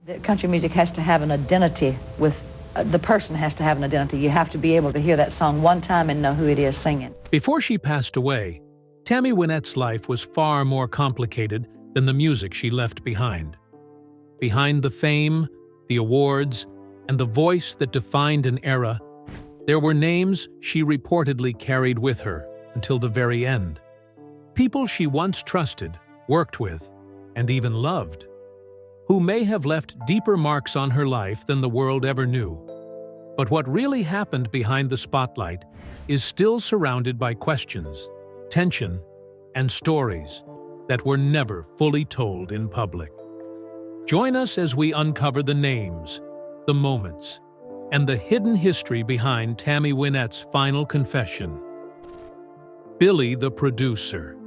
The country music has to have an identity with, the person has to have an identity. You have to be able to hear that song one time and know who it is singing. Before she passed away, Tammy Wynette's life was far more complicated than the music she left behind. Behind the fame, the awards, and the voice that defined an era, there were names she reportedly carried with her until the very end. People she once trusted, worked with, and even loved, who may have left deeper marks on her life than the world ever knew. But what really happened behind the spotlight is still surrounded by questions, tension, and stories that were never fully told in public. Join us as we uncover the names, the moments, and the hidden history behind Tammy Wynette's final confession. Billy the producer.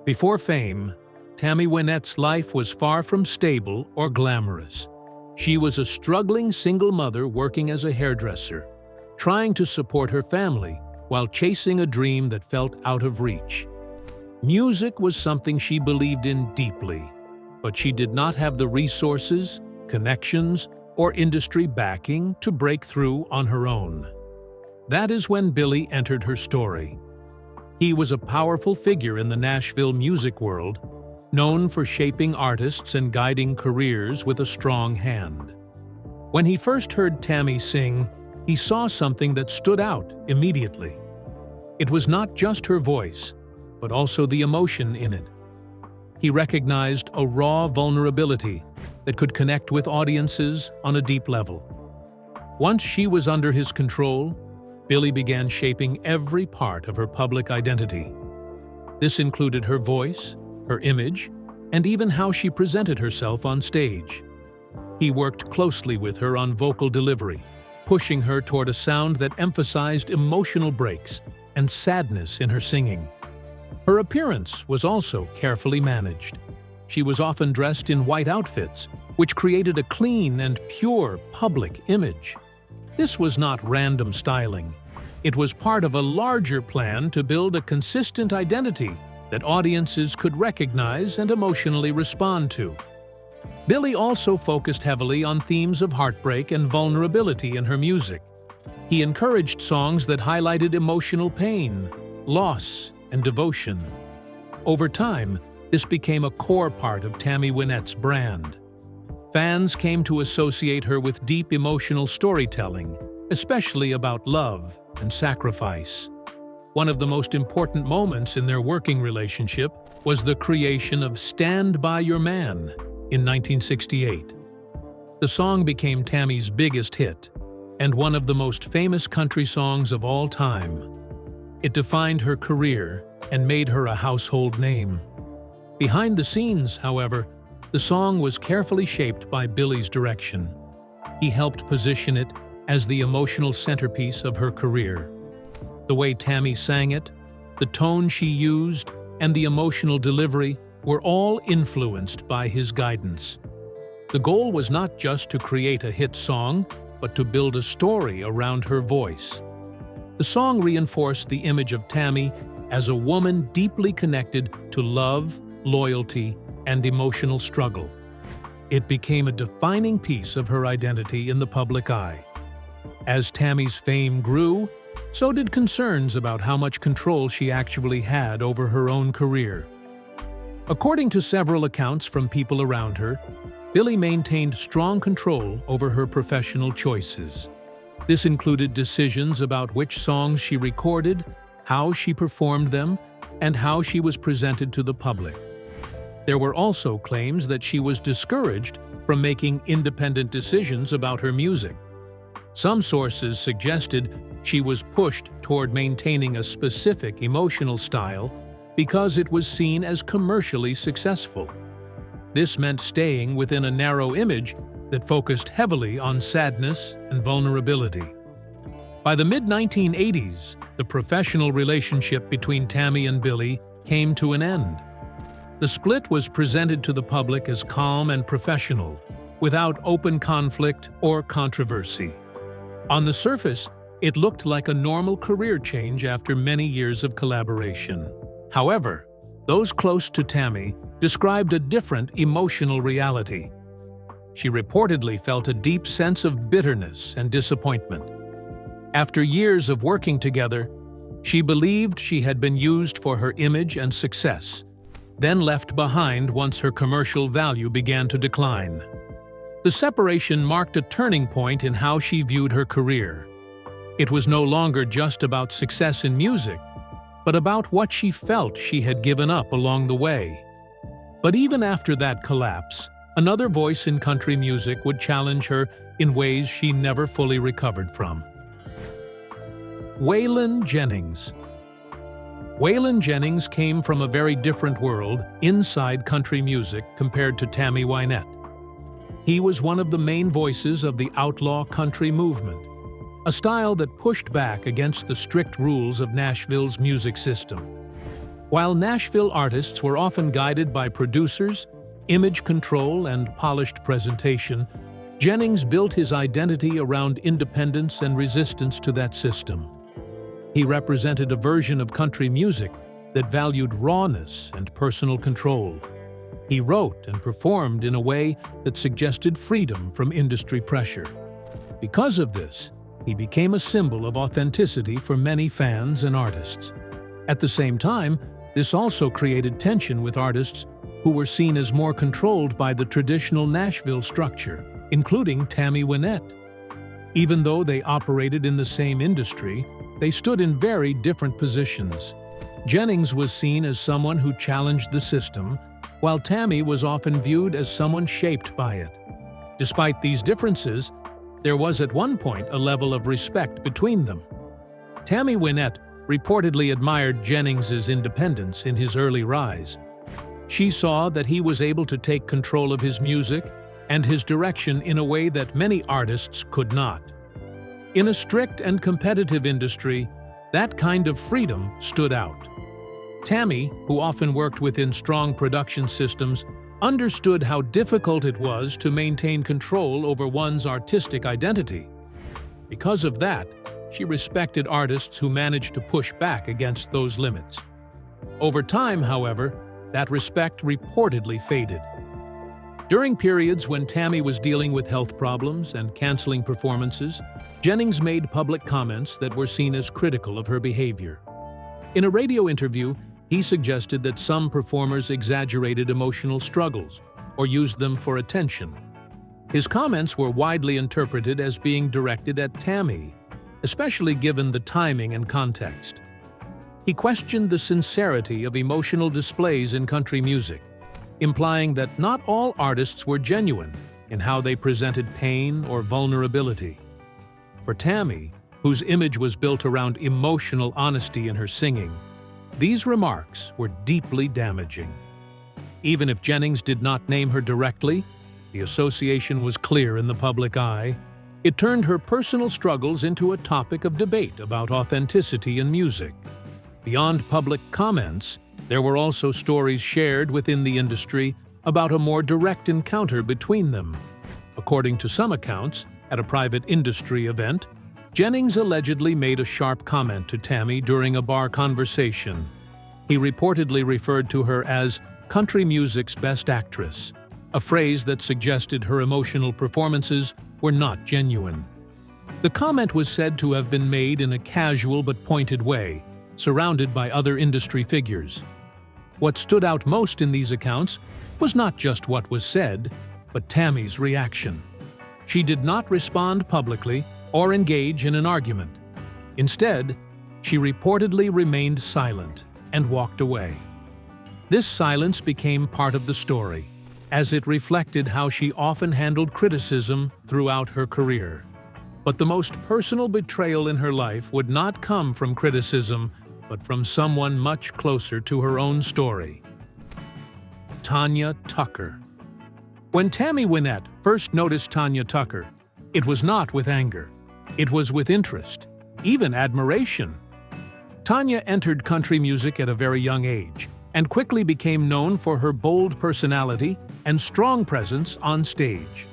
Before fame, Tammy Wynette's life was far from stable or glamorous. She was a struggling single mother working as a hairdresser, trying to support her family while chasing a dream that felt out of reach. Music was something she believed in deeply, but she did not have the resources, connections, or industry backing to break through on her own. That is when Billy entered her story. He was a powerful figure in the Nashville music world, known for shaping artists and guiding careers with a strong hand. When he first heard Tammy sing, he saw something that stood out immediately. It was not just her voice, but also the emotion in it. He recognized a raw vulnerability that could connect with audiences on a deep level. Once she was under his control, Billy began shaping every part of her public identity. This included her voice, her image, and even how she presented herself on stage. He worked closely with her on vocal delivery, pushing her toward a sound that emphasized emotional breaks and sadness in her singing. Her appearance was also carefully managed. She was often dressed in white outfits, which created a clean and pure public image. This was not random styling. It was part of a larger plan to build a consistent identity that audiences could recognize and emotionally respond to. Billy also focused heavily on themes of heartbreak and vulnerability in her music. He encouraged songs that highlighted emotional pain, loss, and devotion. Over time, this became a core part of Tammy Wynette's brand. Fans came to associate her with deep emotional storytelling, especially about love and sacrifice. One of the most important moments in their working relationship was the creation of "Stand By Your Man" in 1968. The song became Tammy's biggest hit, and one of the most famous country songs of all time. It defined her career and made her a household name. Behind the scenes, however, the song was carefully shaped by Billy's direction. He helped position it as the emotional centerpiece of her career. The way Tammy sang it, the tone she used, and the emotional delivery were all influenced by his guidance. The goal was not just to create a hit song, but to build a story around her voice. The song reinforced the image of Tammy as a woman deeply connected to love, loyalty, and emotional struggle. It became a defining piece of her identity in the public eye. As Tammy's fame grew, so did concerns about how much control she actually had over her own career. According to several accounts from people around her, Billy maintained strong control over her professional choices. This included decisions about which songs she recorded, how she performed them, and how she was presented to the public. There were also claims that she was discouraged from making independent decisions about her music. Some sources suggested she was pushed toward maintaining a specific emotional style because it was seen as commercially successful. This meant staying within a narrow image that focused heavily on sadness and vulnerability. By the mid-1980s, the professional relationship between Tammy and Billy came to an end. The split was presented to the public as calm and professional, without open conflict or controversy. On the surface, it looked like a normal career change after many years of collaboration. However, those close to Tammy described a different emotional reality. she reportedly felt a deep sense of bitterness and disappointment. After years of working together, she believed she had been used for her image and success, then left behind once her commercial value began to decline. The separation marked a turning point in how she viewed her career. It was no longer just about success in music, but about what she felt she had given up along the way. But even after that collapse, another voice in country music would challenge her in ways she never fully recovered from. Waylon Jennings. Waylon Jennings came from a very different world inside country music compared to Tammy Wynette. He was one of the main voices of the outlaw country movement, a style that pushed back against the strict rules of Nashville's music system. While Nashville artists were often guided by producers, image control, and polished presentation, Jennings built his identity around independence and resistance to that system. He represented a version of country music that valued rawness and personal control. He wrote and performed in a way that suggested freedom from industry pressure. Because of this, he became a symbol of authenticity for many fans and artists. At the same time, this also created tension with artists who were seen as more controlled by the traditional Nashville structure, including Tammy Wynette. Even though they operated in the same industry, they stood in very different positions. Jennings was seen as someone who challenged the system, while Tammy was often viewed as someone shaped by it. Despite these differences, there was at one point a level of respect between them. Tammy Wynette reportedly admired Jennings's independence in his early rise. She saw that he was able to take control of his music and his direction in a way that many artists could not. In a strict and competitive industry, that kind of freedom stood out. Tammy, who often worked within strong production systems, understood how difficult it was to maintain control over one's artistic identity. Because of that, she respected artists who managed to push back against those limits. Over time, however, that respect reportedly faded. During periods when Tammy was dealing with health problems and canceling performances, Jennings made public comments that were seen as critical of her behavior. In a radio interview, he suggested that some performers exaggerated emotional struggles or used them for attention. His comments were widely interpreted as being directed at Tammy, especially given the timing and context. He questioned the sincerity of emotional displays in country music, implying that not all artists were genuine in how they presented pain or vulnerability. For Tammy, whose image was built around emotional honesty in her singing, these remarks were deeply damaging. Even if Jennings did not name her directly, the association was clear in the public eye. It turned her personal struggles into a topic of debate about authenticity in music. Beyond public comments, there were also stories shared within the industry about a more direct encounter between them. According to some accounts, at a private industry event, Jennings allegedly made a sharp comment to Tammy during a bar conversation. He reportedly referred to her as country music's best actress, a phrase that suggested her emotional performances were not genuine. The comment was said to have been made in a casual but pointed way, surrounded by other industry figures. What stood out most in these accounts was not just what was said, but Tammy's reaction. She did not respond publicly or engage in an argument. Instead, she reportedly remained silent and walked away. This silence became part of the story, as it reflected how she often handled criticism throughout her career. But the most personal betrayal in her life would not come from criticism, but from someone much closer to her own story. Tanya Tucker. When Tammy Wynette first noticed Tanya Tucker, it was not with anger. It was with interest, even admiration. Tanya entered country music at a very young age and quickly became known for her bold personality and strong presence on stage.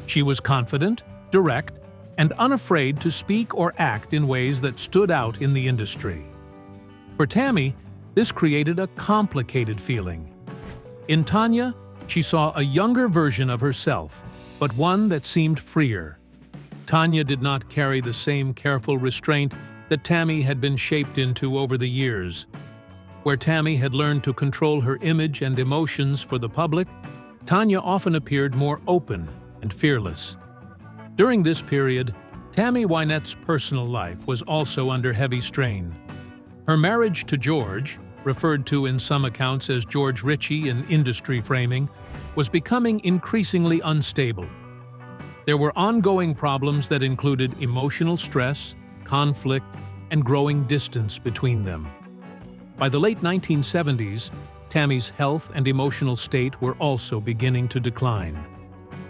She was confident, direct, and unafraid to speak or act in ways that stood out in the industry. For Tammy, this created a complicated feeling. In Tanya, she saw a younger version of herself, but one that seemed freer. Tanya did not carry the same careful restraint that Tammy had been shaped into over the years. Where Tammy had learned to control her image and emotions for the public, Tanya often appeared more open and fearless. During this period, Tammy Wynette's personal life was also under heavy strain. Her marriage to George, referred to in some accounts as George Ritchie in industry framing, was becoming increasingly unstable. There were ongoing problems that included emotional stress, conflict, and growing distance between them. By the late 1970s, Tammy's health and emotional state were also beginning to decline.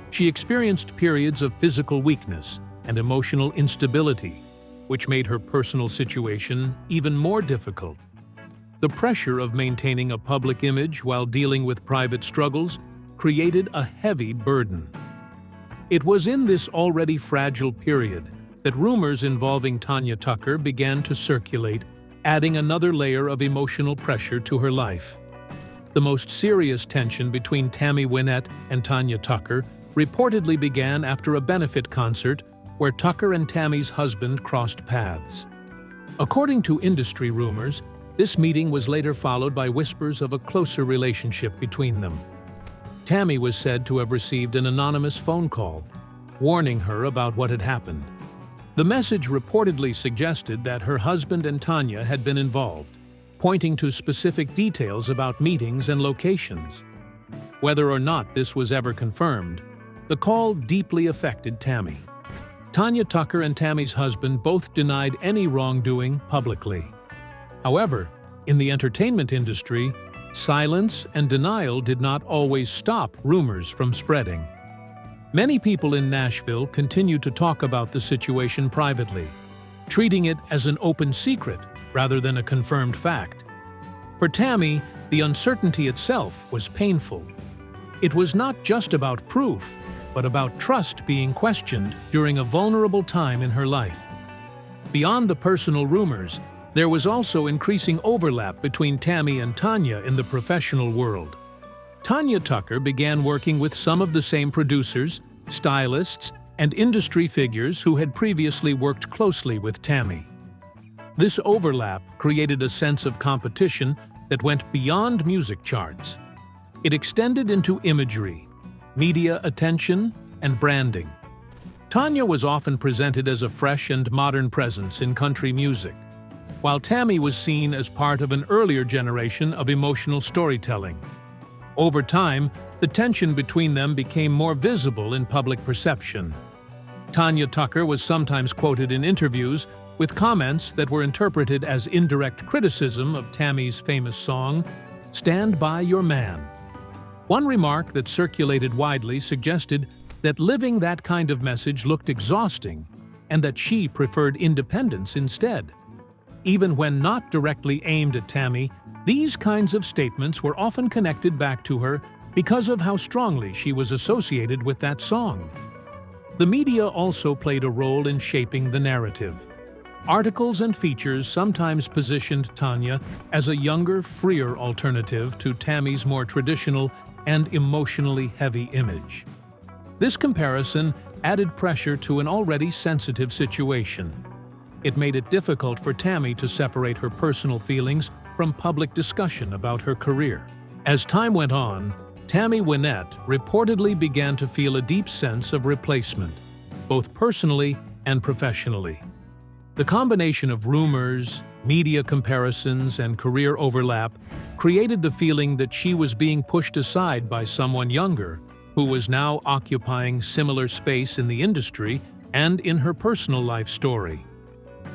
She experienced periods of physical weakness and emotional instability, which made her personal situation even more difficult. The pressure of maintaining a public image while dealing with private struggles created a heavy burden. It was in this already fragile period that rumors involving Tanya Tucker began to circulate, adding another layer of emotional pressure to her life. The most serious tension between Tammy Wynette and Tanya Tucker reportedly began after a benefit concert where Tucker and Tammy's husband crossed paths. According to industry rumors, this meeting was later followed by whispers of a closer relationship between them. Tammy was said to have received an anonymous phone call, warning her about what had happened. The message reportedly suggested that her husband and Tanya had been involved, pointing to specific details about meetings and locations. Whether or not this was ever confirmed, the call deeply affected Tammy. Tanya Tucker and Tammy's husband both denied any wrongdoing publicly. However, in the entertainment industry, silence and denial did not always stop rumors from spreading. Many people in Nashville continued to talk about the situation privately, treating it as an open secret rather than a confirmed fact. For Tammy, the uncertainty itself was painful. It was not just about proof, but about trust being questioned during a vulnerable time in her life. Beyond the personal rumors, there was also increasing overlap between Tammy and Tanya in the professional world. Tanya Tucker began working with some of the same producers, stylists, and industry figures who had previously worked closely with Tammy. This overlap created a sense of competition that went beyond music charts. It extended into imagery, media attention, and branding. Tanya was often presented as a fresh and modern presence in country music, while Tammy was seen as part of an earlier generation of emotional storytelling. Over time, the tension between them became more visible in public perception. Tanya Tucker was sometimes quoted in interviews with comments that were interpreted as indirect criticism of Tammy's famous song, "Stand By Your Man." One remark that circulated widely suggested that living that kind of message looked exhausting and that she preferred independence instead. Even when not directly aimed at Tammy, these kinds of statements were often connected back to her because of how strongly she was associated with that song. The media also played a role in shaping the narrative. Articles and features sometimes positioned Tanya as a younger, freer alternative to Tammy's more traditional and emotionally heavy image. This comparison added pressure to an already sensitive situation. It made it difficult for Tammy to separate her personal feelings from public discussion about her career. As time went on, Tammy Wynette reportedly began to feel a deep sense of replacement, both personally and professionally. The combination of rumors, media comparisons, and career overlap created the feeling that she was being pushed aside by someone younger who was now occupying similar space in the industry and in her personal life story.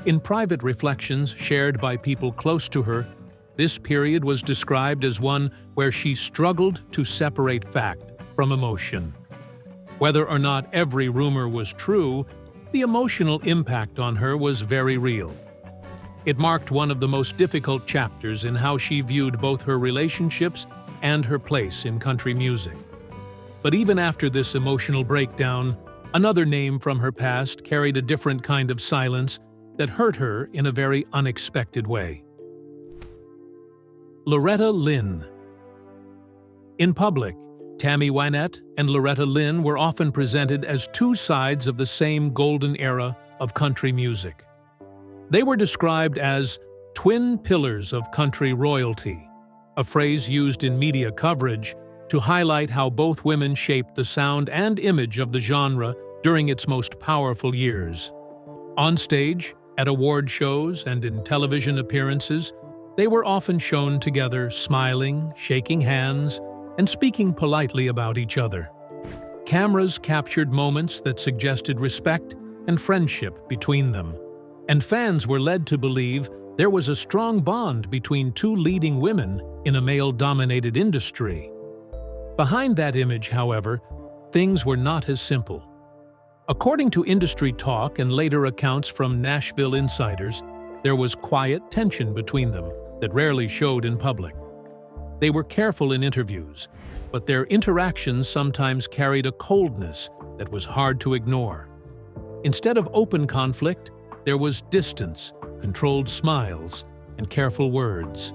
In private reflections shared by people close to her, this period was described as one where she struggled to separate fact from emotion. Whether or not every rumor was true, the emotional impact on her was very real. It marked one of the most difficult chapters in how she viewed both her relationships and her place in country music. But even after this emotional breakdown, another name from her past carried a different kind of silence that hurt her in a very unexpected way. Loretta Lynn. In public, Tammy Wynette and Loretta Lynn were often presented as two sides of the same golden era of country music. They were described as twin pillars of country royalty, a phrase used in media coverage to highlight how both women shaped the sound and image of the genre during its most powerful years. On stage, at award shows, and in television appearances, they were often shown together, smiling, shaking hands, and speaking politely about each other. Cameras captured moments that suggested respect and friendship between them, and fans were led to believe there was a strong bond between two leading women in a male-dominated industry. Behind that image, however, things were not as simple. According to industry talk and later accounts from Nashville insiders, there was quiet tension between them that rarely showed in public. They were careful in interviews, but their interactions sometimes carried a coldness that was hard to ignore. Instead of open conflict, there was distance, controlled smiles, and careful words.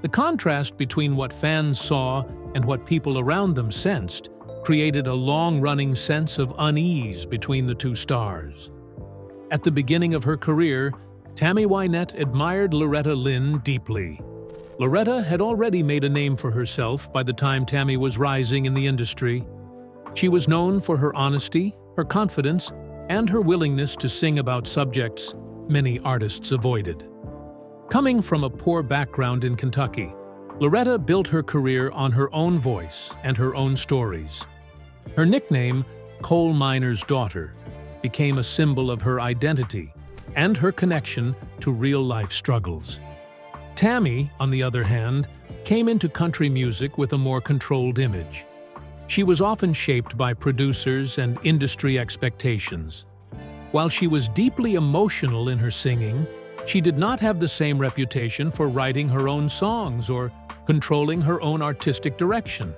The contrast between what fans saw and what people around them sensed created a long-running sense of unease between the two stars. At the beginning of her career, Tammy Wynette admired Loretta Lynn deeply. Loretta had already made a name for herself by the time Tammy was rising in the industry. She was known for her honesty, her confidence, and her willingness to sing about subjects many artists avoided. Coming from a poor background in Kentucky, Loretta built her career on her own voice and her own stories. Her nickname, Coal Miner's Daughter, became a symbol of her identity and her connection to real-life struggles. Tammy, on the other hand, came into country music with a more controlled image. She was often shaped by producers and industry expectations. While she was deeply emotional in her singing, she did not have the same reputation for writing her own songs or controlling her own artistic direction.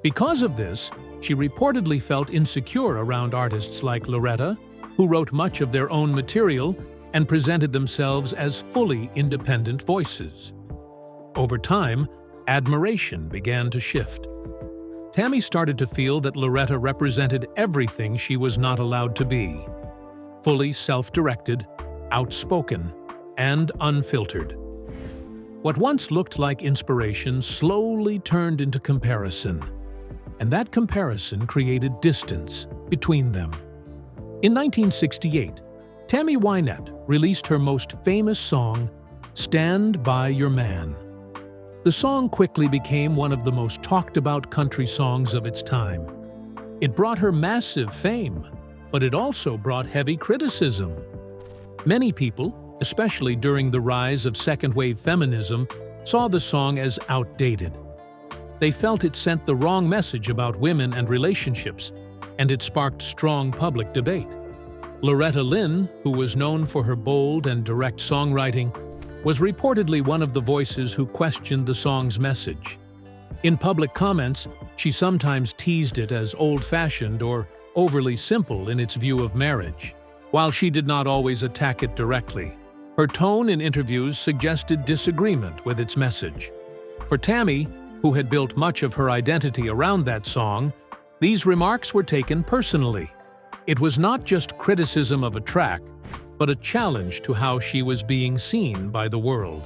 Because of this, she reportedly felt insecure around artists like Loretta, who wrote much of their own material and presented themselves as fully independent voices. Over time, admiration began to shift. Tammy started to feel that Loretta represented everything she was not allowed to be: fully self-directed, outspoken, and unfiltered. What once looked like inspiration slowly turned into comparison, and that comparison created distance between them. In 1968, Tammy Wynette released her most famous song, "Stand By Your Man." The song quickly became one of the most talked-about country songs of its time. It brought her massive fame, but it also brought heavy criticism. Many people, especially during the rise of second-wave feminism, saw the song as outdated. They felt it sent the wrong message about women and relationships, and it sparked strong public debate. Loretta Lynn, who was known for her bold and direct songwriting, was reportedly one of the voices who questioned the song's message. In public comments, she sometimes teased it as old-fashioned or overly simple in its view of marriage. While she did not always attack it directly, her tone in interviews suggested disagreement with its message. For Tammy, who had built much of her identity around that song, these remarks were taken personally. It was not just criticism of a track, but a challenge to how she was being seen by the world.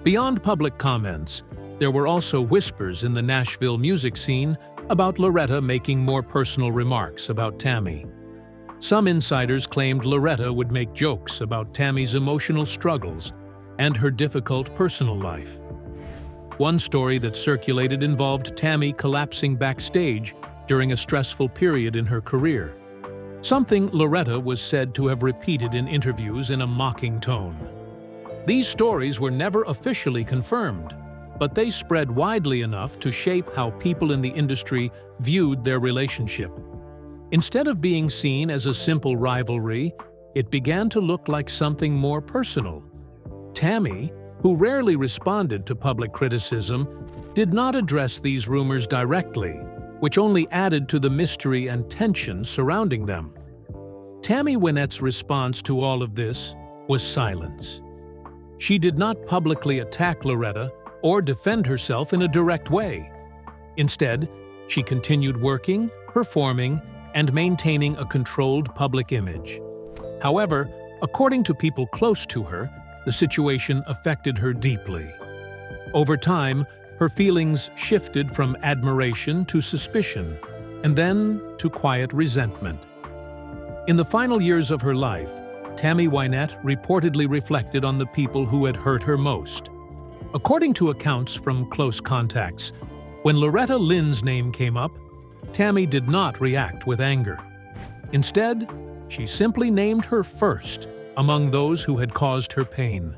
Beyond public comments, there were also whispers in the Nashville music scene about Loretta making more personal remarks about Tammy. Some insiders claimed Loretta would make jokes about Tammy's emotional struggles and her difficult personal life. One story that circulated involved Tammy collapsing backstage during a stressful period in her career, something Loretta was said to have repeated in interviews in a mocking tone. These stories were never officially confirmed, but they spread widely enough to shape how people in the industry viewed their relationship. Instead of being seen as a simple rivalry, it began to look like something more personal. Tammy, who rarely responded to public criticism, did not address these rumors directly, which only added to the mystery and tension surrounding them. Tammy Wynette's response to all of this was silence. She did not publicly attack Loretta or defend herself in a direct way. Instead, She continued working, performing, and maintaining a controlled public image. However, according to people close to her, the situation affected her deeply. Over time, her feelings shifted from admiration to suspicion, and then to quiet resentment. In the final years of her life, Tammy Wynette reportedly reflected on the people who had hurt her most. According to accounts from close contacts, when Loretta Lynn's name came up, Tammy did not react with anger. Instead, she simply named her first among those who had caused her pain.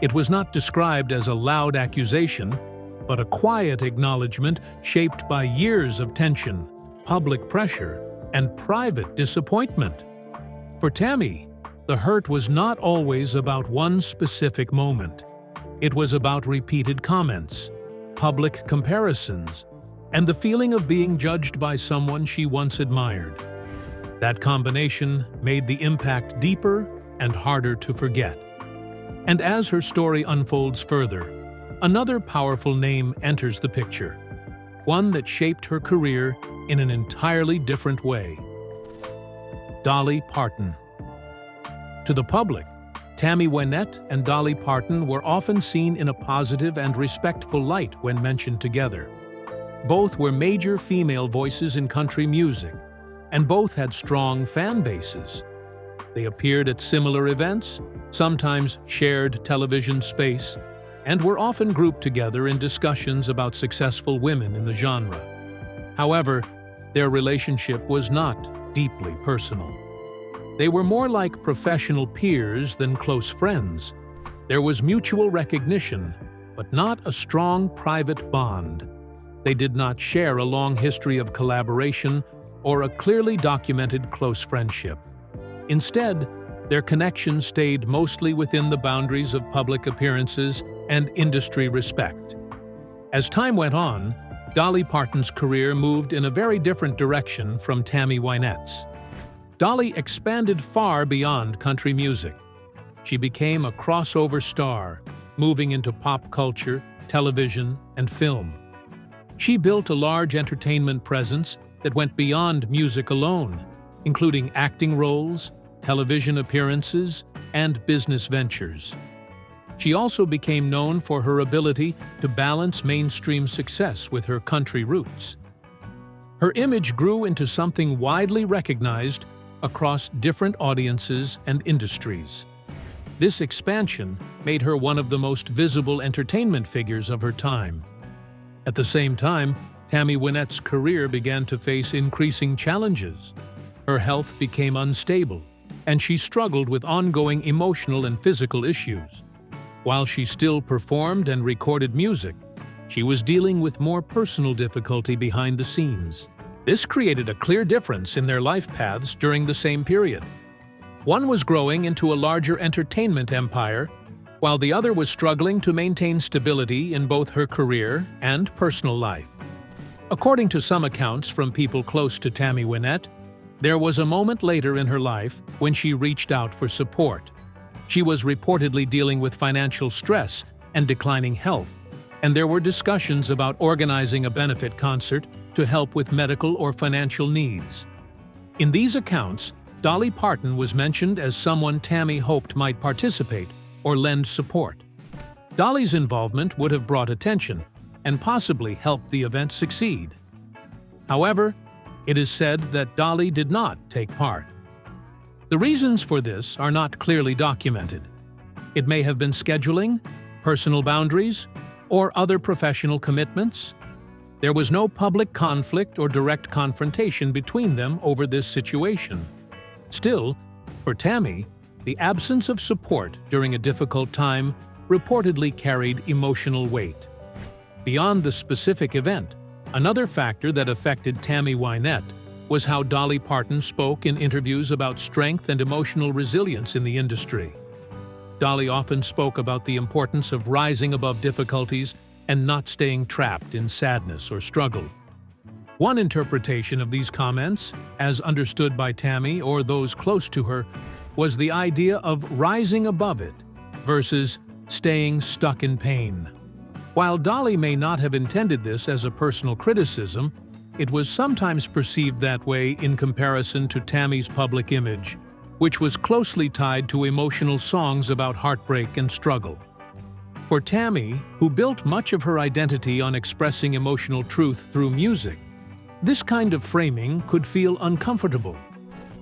It was not described as a loud accusation, but a quiet acknowledgement shaped by years of tension, public pressure, and private disappointment. For Tammy, the hurt was not always about one specific moment. It was about repeated comments, public comparisons, and the feeling of being judged by someone she once admired. That combination made the impact deeper and harder to forget. And as her story unfolds further, another powerful name enters the picture, one that shaped her career in an entirely different way: Dolly Parton. To the public, Tammy Wynette and Dolly Parton were often seen in a positive and respectful light when mentioned together. Both were major female voices in country music, and both had strong fan bases. They appeared at similar events, sometimes shared television space, and were often grouped together in discussions about successful women in the genre. However, their relationship was not deeply personal. They were more like professional peers than close friends. There was mutual recognition, but not a strong private bond. They did not share a long history of collaboration or a clearly documented close friendship. Instead, their connection stayed mostly within the boundaries of public appearances and industry respect. As time went on, Dolly Parton's career moved in a very different direction from Tammy Wynette's. Dolly expanded far beyond country music. She became a crossover star, moving into pop culture, television, and film. She built a large entertainment presence that went beyond music alone, including acting roles, television appearances, and business ventures. She also became known for her ability to balance mainstream success with her country roots. Her image grew into something widely recognized across different audiences and industries. This expansion made her one of the most visible entertainment figures of her time. At the same time, Tammy Wynette's career began to face increasing challenges. Her health became unstable, and she struggled with ongoing emotional and physical issues. While she still performed and recorded music, she was dealing with more personal difficulty behind the scenes. This created a clear difference in their life paths during the same period. One was growing into a larger entertainment empire, while the other was struggling to maintain stability in both her career and personal life. According to some accounts from people close to Tammy Wynette, there was a moment later in her life when she reached out for support. She was reportedly dealing with financial stress and declining health, and there were discussions about organizing a benefit concert to help with medical or financial needs. In these accounts, Dolly Parton was mentioned as someone Tammy hoped might participate or lend support. Dolly's involvement would have brought attention and possibly helped the event succeed. However, it is said that Dolly did not take part. The reasons for this are not clearly documented. It may have been scheduling, personal boundaries, or other professional commitments. There was no public conflict or direct confrontation between them over this situation. Still, for Tammy, the absence of support during a difficult time reportedly carried emotional weight. Beyond the specific event, another factor that affected Tammy Wynette was how Dolly Parton spoke in interviews about strength and emotional resilience in the industry. Dolly often spoke about the importance of rising above difficulties and not staying trapped in sadness or struggle. One interpretation of these comments, as understood by Tammy or those close to her, was the idea of rising above it versus staying stuck in pain. While Dolly may not have intended this as a personal criticism, it was sometimes perceived that way in comparison to Tammy's public image, which was closely tied to emotional songs about heartbreak and struggle. For Tammy, who built much of her identity on expressing emotional truth through music, this kind of framing could feel uncomfortable.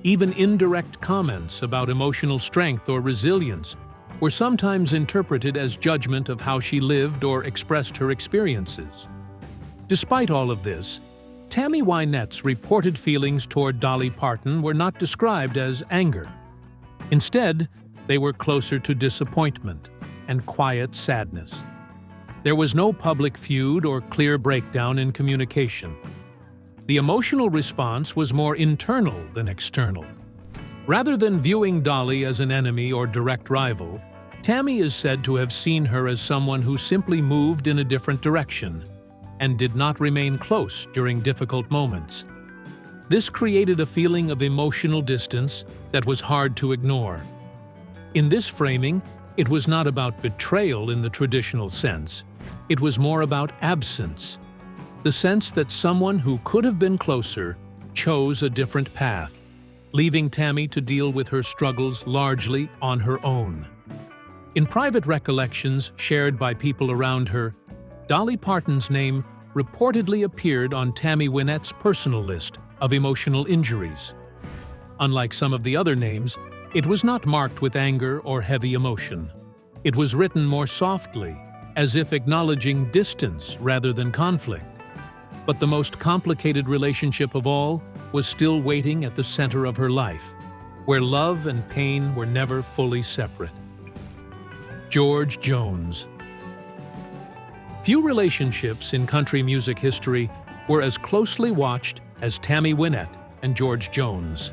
Even indirect comments about emotional strength or resilience were sometimes interpreted as judgment of how she lived or expressed her experiences. Despite all of this, Tammy Wynette's reported feelings toward Dolly Parton were not described as anger. Instead, they were closer to disappointment and quiet sadness. There was no public feud or clear breakdown in communication. The emotional response was more internal than external. Rather than viewing Dolly as an enemy or direct rival, Tammy is said to have seen her as someone who simply moved in a different direction and did not remain close during difficult moments. This created a feeling of emotional distance that was hard to ignore. In this framing, it was not about betrayal in the traditional sense. It was more about absence. The sense that someone who could have been closer chose a different path, leaving Tammy to deal with her struggles largely on her own. In private recollections shared by people around her, Dolly Parton's name reportedly appeared on Tammy Wynette's personal list of emotional injuries. Unlike some of the other names, it was not marked with anger or heavy emotion. It was written more softly, as if acknowledging distance rather than conflict. But the most complicated relationship of all was still waiting at the center of her life, where love and pain were never fully separate. George Jones. Few relationships in country music history were as closely watched as Tammy Wynette and George Jones.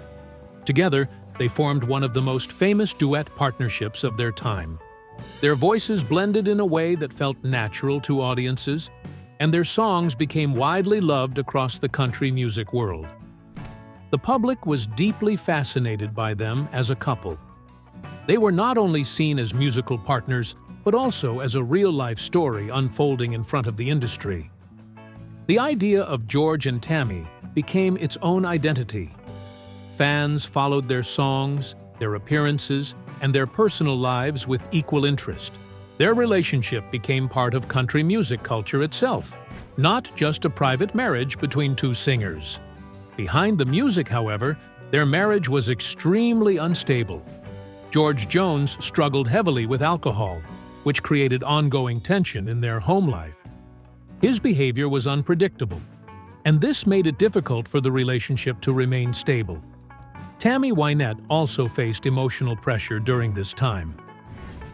Together, they formed one of the most famous duet partnerships of their time. Their voices blended in a way that felt natural to audiences, and their songs became widely loved across the country music world. The public was deeply fascinated by them as a couple. They were not only seen as musical partners, but also as a real-life story unfolding in front of the industry. The idea of George and Tammy became its own identity. Fans followed their songs, their appearances, and their personal lives with equal interest. Their relationship became part of country music culture itself, not just a private marriage between two singers. Behind the music, however, their marriage was extremely unstable. George Jones struggled heavily with alcohol, which created ongoing tension in their home life. His behavior was unpredictable, and this made it difficult for the relationship to remain stable. Tammy Wynette also faced emotional pressure during this time.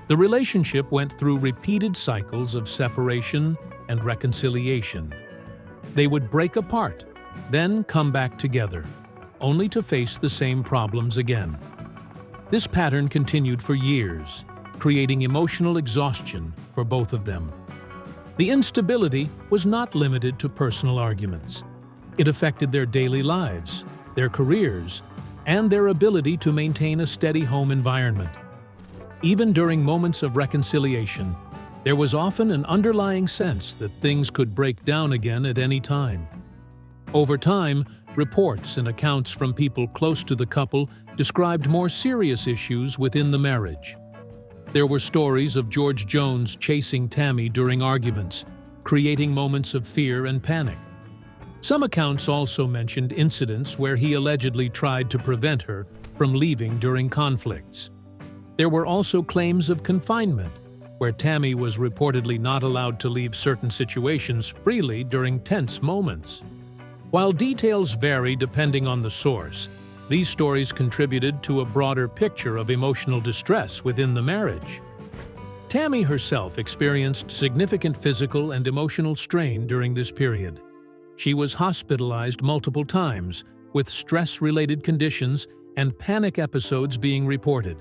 The relationship went through repeated cycles of separation and reconciliation. They would break apart, then come back together, only to face the same problems again. This pattern continued for years, creating emotional exhaustion for both of them. The instability was not limited to personal arguments. It affected their daily lives, their careers, and their ability to maintain a steady home environment. Even during moments of reconciliation, there was often an underlying sense that things could break down again at any time. Over time, reports and accounts from people close to the couple described more serious issues within the marriage. There were stories of George Jones chasing Tammy during arguments, creating moments of fear and panic. Some accounts also mentioned incidents where he allegedly tried to prevent her from leaving during conflicts. There were also claims of confinement, where Tammy was reportedly not allowed to leave certain situations freely during tense moments. While details vary depending on the source, these stories contributed to a broader picture of emotional distress within the marriage. Tammy herself experienced significant physical and emotional strain during this period. She was hospitalized multiple times, with stress-related conditions and panic episodes being reported.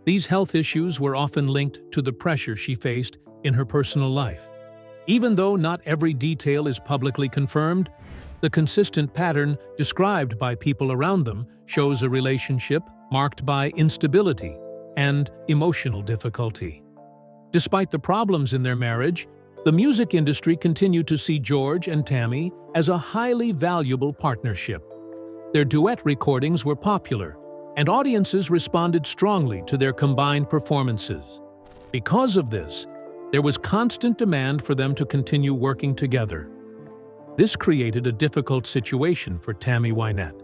These health issues were often linked to the pressure she faced in her personal life. Even though not every detail is publicly confirmed, the consistent pattern described by people around them shows a relationship marked by instability and emotional difficulty. Despite the problems in their marriage, The music industry continued to see George and Tammy as a highly valuable partnership. Their duet recordings were popular, and audiences responded strongly to their combined performances. Because of this, there was constant demand for them to continue working together. This created a difficult situation for Tammy Wynette.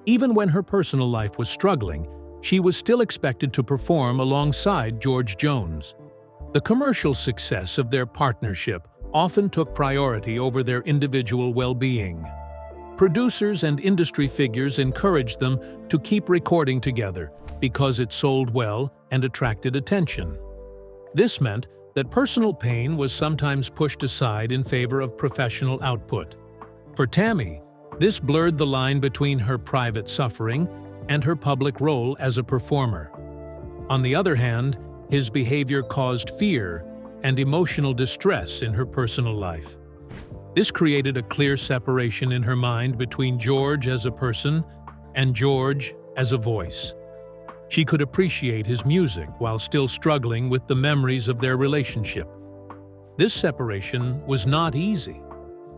Even when her personal life was struggling, she was still expected to perform alongside George Jones. The commercial success of their partnership often took priority over their individual well-being. Producers and industry figures encouraged them to keep recording together because it sold well and attracted attention. This meant that personal pain was sometimes pushed aside in favor of professional output. For Tammy, this blurred the line between her private suffering and her public role as a performer. On the other hand, his behavior caused fear and emotional distress in her personal life. This created a clear separation in her mind between George as a person and George as a voice. She could appreciate his music while still struggling with the memories of their relationship. This separation was not easy.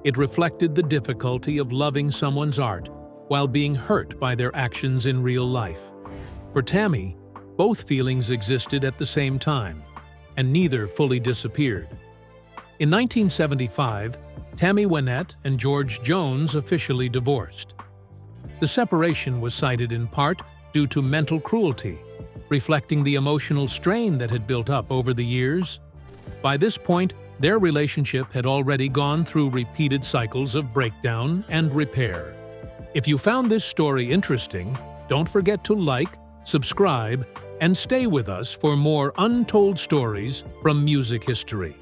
It reflected the difficulty of loving someone's art while being hurt by their actions in real life. For Tammy, both feelings existed at the same time, and neither fully disappeared. In 1975, Tammy Wynette and George Jones officially divorced. The separation was cited in part due to mental cruelty, reflecting the emotional strain that had built up over the years. By this point, their relationship had already gone through repeated cycles of breakdown and repair. If you found this story interesting, don't forget to like, subscribe, and stay with us for more untold stories from music history.